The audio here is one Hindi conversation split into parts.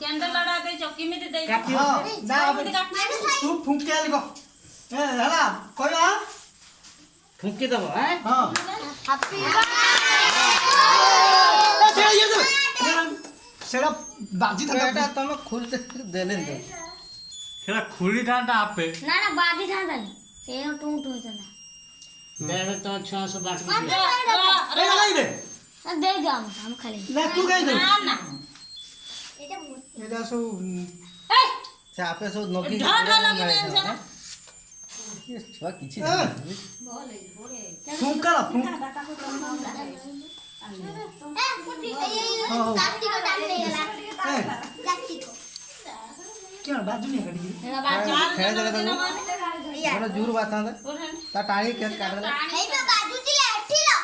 कैंडल लड़ा दे चौकी में दे हां ना तू फूंक के लिखो ए हला कोई आ फूंक के दबो हैं हां हैप्पी बर्थडे ये दे सेड़ा बाजी था बेटा तुम खुल देले दो সেটা খুলি টানটা আপে ना ना बादी था नहीं ये टू टू चला बेटा तो 600 बांट दे ए लगाई दे दे गया हम खाली ना तू गई दे ना ना एटा सो ए से आपे सब नोकी ढा ढा लगे दे ना ये छुआ किछि फूंक कर फूंक ए कुटी ये काटी को डाल ले गला काटी को क्या बाजू नहीं करी मेरा बाजू खेल दे दो बड़ा जोर बाता दे ता टाणी के काट दे हे तो बाजू चिले ठिलो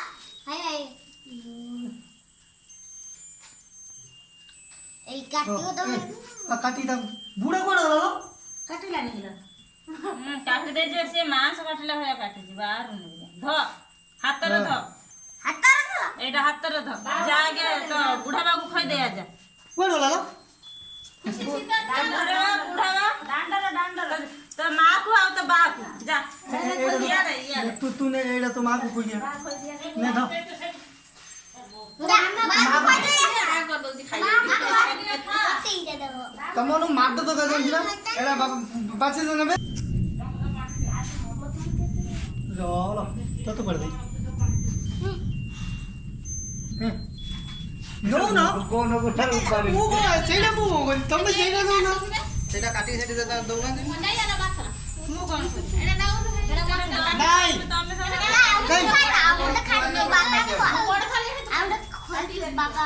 हाय हाय ए काटी को तो काटी दा बूढ़ा कोण हलो काटी लानी हिला काट दे जे से मांस काटला होया काटी जी बाहर ध हातर ध हातर तो एटा हातर ध जागे तो बुढ़ा बाबू खई दे आजा कोण हलो बुढ़ावा डांडर तो मां को आउ तो बा को जा दिया रे या तूने एड़ा तो मां को कोई ने दो मां को दे कर दो दिखाई दे दे तमनु मार दो तो गजन एड़ा बाचे तो ने लो तो पड़ दे नो ना कोन को ठर उपारी वो को सेड़ा मु तुम सेड़ा दो ना सेटा काटी सेटी दे दो ना नहीं आला बासरा मु कोन एटा दाऊ नहीं तमे नहीं खाना आवड खाली बाबा को आवड खाली आवड खाली बाबा